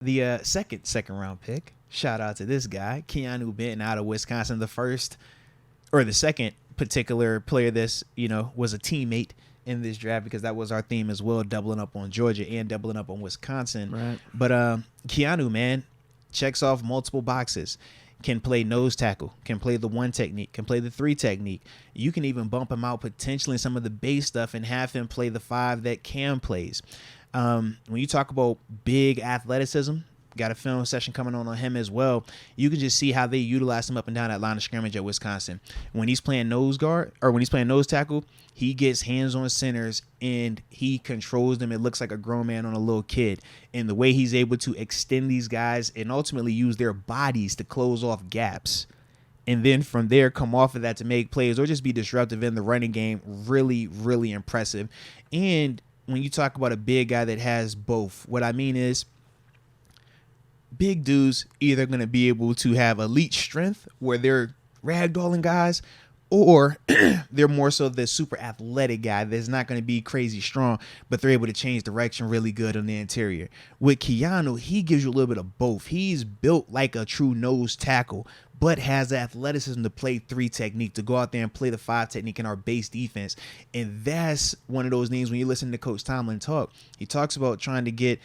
The second round pick. Shout out to this guy, Keanu Benton out of Wisconsin. The second particular player this, was a teammate in this draft, because that was our theme as well, doubling up on Georgia and doubling up on Wisconsin. Right. But Keanu, man, checks off multiple boxes. Can play nose tackle, can play the 1 technique, can play the 3 technique. You can even bump him out potentially in some of the base stuff and have him play the 5 that Cam plays. When you talk about big athleticism, got a film session coming on him as well. You can just see how they utilize him up and down that line of scrimmage at Wisconsin. When he's playing nose guard, or when he's playing nose tackle, he gets hands on centers and he controls them. It looks like a grown man on a little kid. And the way he's able to extend these guys and ultimately use their bodies to close off gaps, and then from there come off of that to make plays or just be disruptive in the running game, really, really impressive. And when you talk about a big guy that has both, what I mean is big dudes either going to be able to have elite strength where they're ragdolling guys, or they're more so the super athletic guy that's not going to be crazy strong, but they're able to change direction really good on the interior. With Keanu, he gives you a little bit of both. He's built like a true nose tackle, but has the athleticism to play 3 technique, to go out there and play the 5 technique in our base defense. And that's one of those things when you listen to Coach Tomlin talk, he talks about trying to get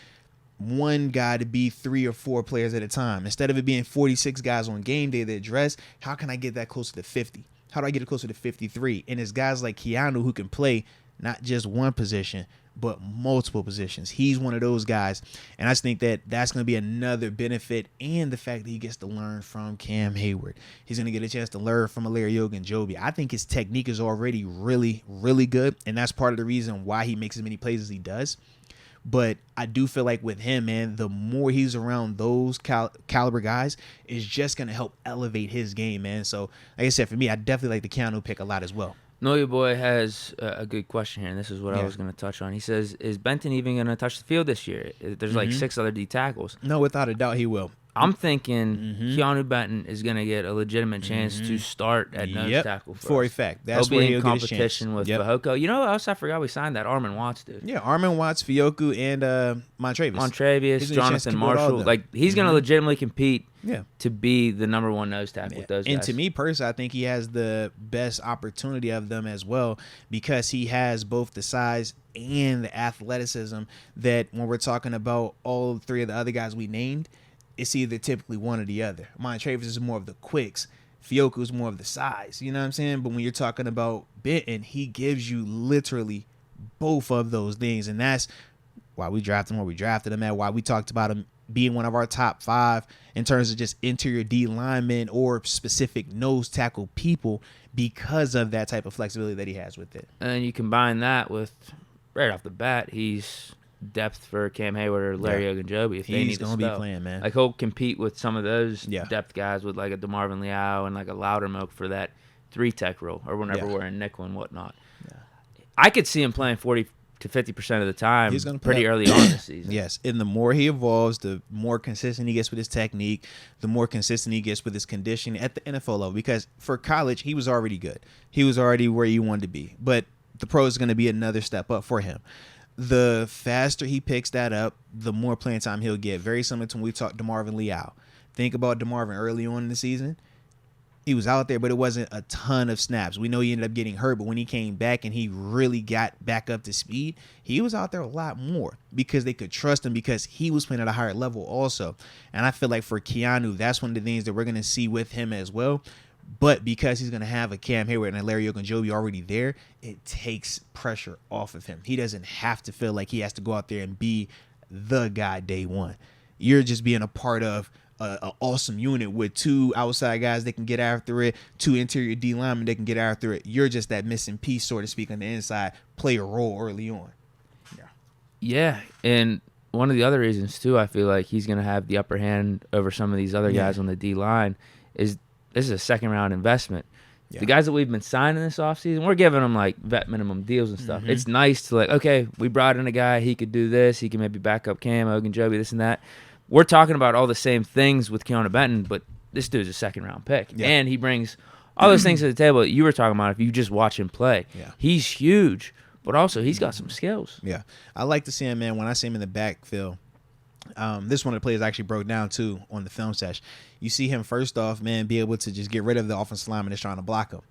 one guy to be 3 or 4 players at a time. Instead of it being 46 guys on game day that dress, how can I get that closer to 50? How do I get it closer to 53? And it's guys like Keanu who can play not just one position, but multiple positions. He's one of those guys. And I just think that that's going to be another benefit, and the fact that he gets to learn from Cam Hayward. He's going to get a chance to learn from Larry Ogunjobi. I think his technique is already really, really good, and that's part of the reason why he makes as many plays as he does. But I do feel like with him, man, the more he's around those caliber guys, is just going to help elevate his game, man. So, like I said, for me, I definitely like the Keanu pick a lot as well. Know Your Boy has a good question here, and this is what I was going to touch on. He says, is Benton even going to touch the field this year? There's like 6 other D tackles. No, without a doubt he will. I'm thinking Keanu Benton is going to get a legitimate chance to start at nose tackle for a fact. That's he'll where be he'll in competition with Fehoko. You know what else I forgot? We signed that Armin Watts dude. Yeah, Armin Watts, Fehoko, and Montravius, Jonathan Marshall. Like, he's going to legitimately compete to be the number 1 nose tackle with those guys. And to me personally, I think he has the best opportunity of them as well, because he has both the size and the athleticism that when we're talking about all 3 of the other guys we named, it's either typically one or the other. Montravius is more of the quicks. Fehoko is more of the size. You know what I'm saying? But when you're talking about Benton, he gives you literally both of those things. And that's why we drafted him where we drafted him at, why we talked about him being one of our top 5 in terms of just interior D linemen or specific nose tackle people, because of that type of flexibility that he has with it. And you combine that with, right off the bat, he's depth for Cam Hayward or Larry Ogunjobi if they need to. He's going to be playing, man. Like, he'll compete with some of those depth guys with like a DeMarvin Leal and like a Loudermilk for that 3 tech role, or whenever we're in nickel and whatnot. Yeah. I could see him playing 40 to 50% of the time. He's going to pretty early on this season. Yes, and the more he evolves, the more consistent he gets with his technique, the more consistent he gets with his conditioning at the NFL level. Because for college, he was already good. He was already where you wanted to be. But the pro is going to be another step up for him. The faster he picks that up, the more playing time he'll get. Very similar to when we talked DeMarvin Leal. Think about DeMarvin early on in the season. He was out there, but it wasn't a ton of snaps. We know he ended up getting hurt, but when he came back and he really got back up to speed, he was out there a lot more because they could trust him, because he was playing at a higher level also. And I feel like for Keanu, that's one of the things that we're going to see with him as well. But because he's going to have a Cam Hayward and a Larry Ogunjobi already there, it takes pressure off of him. He doesn't have to feel like he has to go out there and be the guy day one. You're just being a part of an awesome unit with 2 outside guys that can get after it, 2 interior D linemen that can get after it. You're just that missing piece, so to speak, on the inside, play a role early on. Yeah, and one of the other reasons, too, I feel like he's going to have the upper hand over some of these other guys on the D line is this is a second-round investment. Yeah. The guys that we've been signing this offseason, we're giving them, like, vet minimum deals and stuff. It's nice to, like, okay, we brought in a guy, he could do this, he can maybe back up Cam, Ogunjobi, this and that. We're talking about all the same things with Keanu Benton, but this dude's a second-round pick. Yeah. And he brings all those things to the table that you were talking about if you just watch him play. Yeah. He's huge, but also he's got some skills. Yeah. I like to see him, man, when I see him in the backfield, This one of the players actually broke down too on the film sesh. You see him first off, man, be able to just get rid of the offensive lineman that's trying to block him.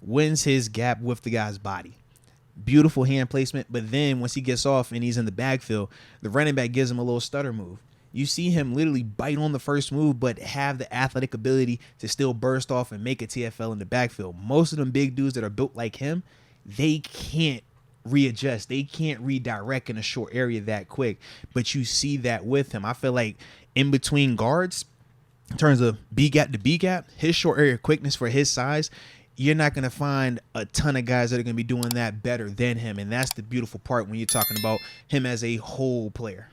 Wins his gap with the guy's body. Beautiful hand placement, but then once he gets off and he's in the backfield, the running back gives him a little stutter move. You see him literally bite on the first move, but have the athletic ability to still burst off and make a TFL in the backfield. Most of them big dudes that are built like him, they can't readjust. They can't redirect in a short area that quick. But you see that with him. I feel like in between guards, in terms of B gap to B gap, his short area quickness for his size, you're not going to find a ton of guys that are going to be doing that better than him. And that's the beautiful part when you're talking about him as a whole player.